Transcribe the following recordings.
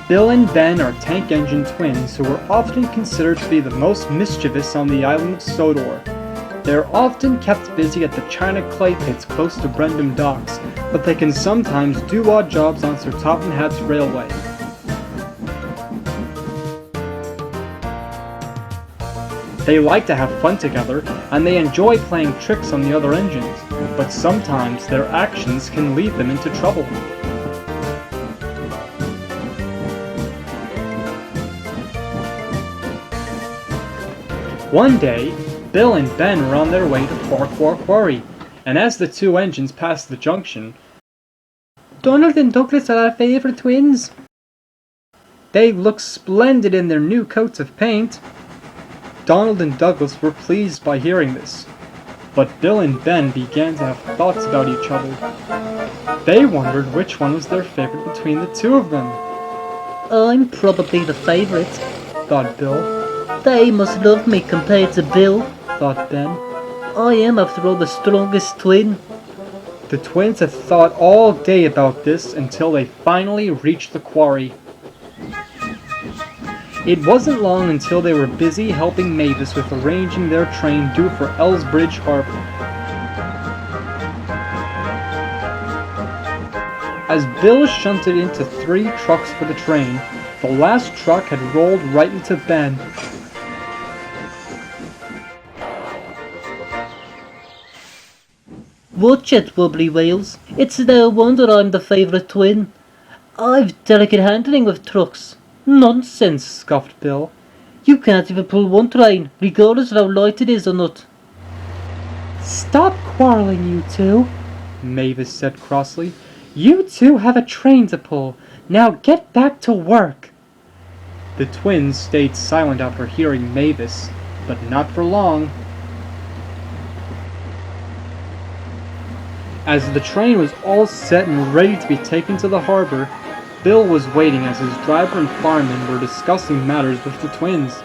Bill and Ben are tank engine twins who are often considered to be the most mischievous on the island of Sodor. They are often kept busy at the China clay pits close to Brendam docks, but they can sometimes do odd jobs on Sir Topham Hatt's railway. They like to have fun together, and they enjoy playing tricks on the other engines, but sometimes their actions can lead them into trouble. One day, Bill and Ben were on their way to Farquhar Quarry, and as the two engines passed the junction, "Donald and Douglas are our favourite twins. They look splendid in their new coats of paint." Donald and Douglas were pleased by hearing this, but Bill and Ben began to have thoughts about each other. They wondered which one was their favourite between the two of them. "I'm probably the favourite," thought Bill. "They must love me compared to Bill," thought Ben. "I am, after all, the strongest twin." The twins had thought all day about this until they finally reached the quarry. It wasn't long until they were busy helping Mavis with arranging their train due for Elsbridge Harbour. As Bill shunted into 3 trucks for the train, the last truck had rolled right into Ben. "Watch it, wobbly wheels. It's no wonder I'm the favourite twin. I've delicate handling with trucks." "Nonsense," scoffed Bill. "You can't even pull one train, regardless of how light it is or not." "Stop quarrelling, you two," Mavis said crossly. "You two have a train to pull. Now get back to work." The twins stayed silent after hearing Mavis, but not for long. As the train was all set and ready to be taken to the harbor, Bill was waiting as his driver and fireman were discussing matters with the twins.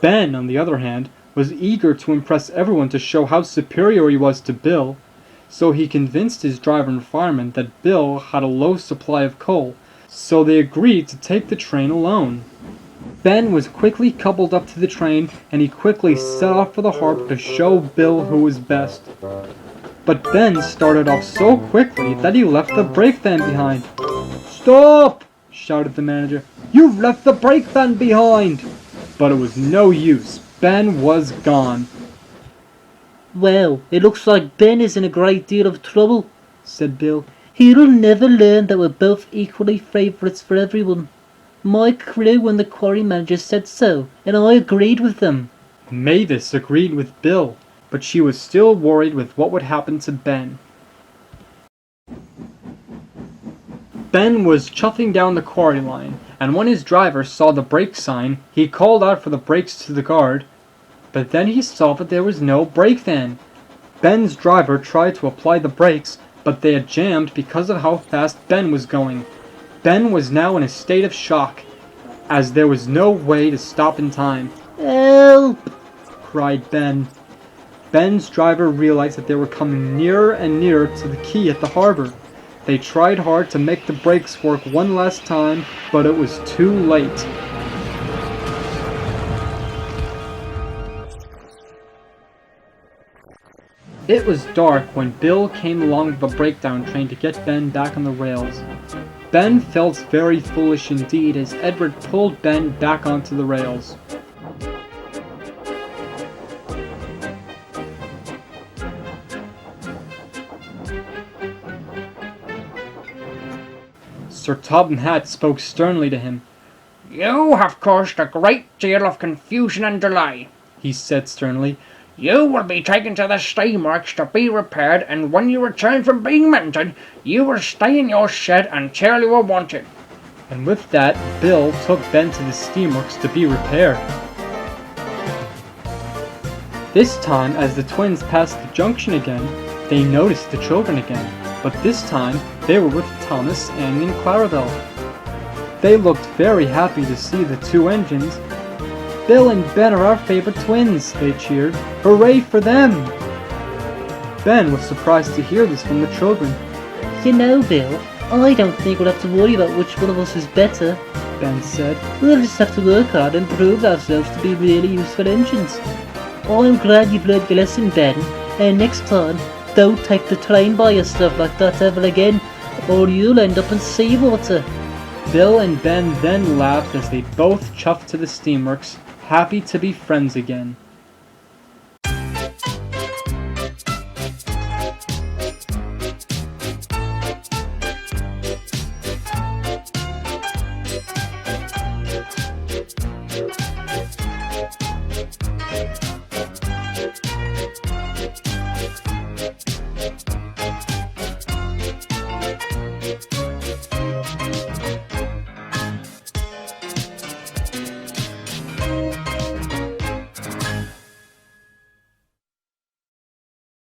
Ben, on the other hand, was eager to impress everyone to show how superior he was to Bill, so he convinced his driver and fireman that Bill had a low supply of coal, so they agreed to take the train alone. Ben was quickly coupled up to the train, and he quickly set off for the harbor to show Bill who was best. But Ben started off so quickly that he left the brake van behind. "Stop!" shouted the manager. "You've left the brake van behind!" But it was no use. Ben was gone. "Well, it looks like Ben is in a great deal of trouble," said Bill. "He'll never learn that we're both equally favourites for everyone. My crew and the quarry manager said so, and I agreed with them." Mavis agreed with Bill, but she was still worried with what would happen to Ben. Ben was chuffing down the quarry line, and when his driver saw the brake sign, he called out for the brakes to the guard, but then he saw that there was no brake van. Ben's driver tried to apply the brakes, but they had jammed because of how fast Ben was going. Ben was now in a state of shock, as there was no way to stop in time. "Help!" cried Ben. Ben's driver realized that they were coming nearer and nearer to the quay at the harbor. They tried hard to make the brakes work one last time, but it was too late. It was dark when Bill came along with the breakdown train to get Ben back on the rails. Ben felt very foolish indeed as Edward pulled Ben back onto the rails. Sir Topham Hatt spoke sternly to him. "You have caused a great deal of confusion and delay," he said sternly. "You will be taken to the steamworks to be repaired, and when you return from being mended, you will stay in your shed until you are wanted." And with that, Bill took Ben to the steamworks to be repaired. This time, as the twins passed the junction again, they noticed the children again, but this time they were with Thomas, Annie, and Clarabelle. They looked very happy to see the two engines. "Bill and Ben are our favorite twins," they cheered. "Hooray for them!" Ben was surprised to hear this from the children. "You know, Bill, I don't think we'll have to worry about which one of us is better, Ben said. We'll just have to work hard and prove ourselves to be really useful engines. I'm glad you've learned your lesson, Ben, and next time, don't take the train by or stuff like that ever again, or you'll end up in seawater. Bill and Ben then laughed as they both chuffed to the steamworks, happy to be friends again.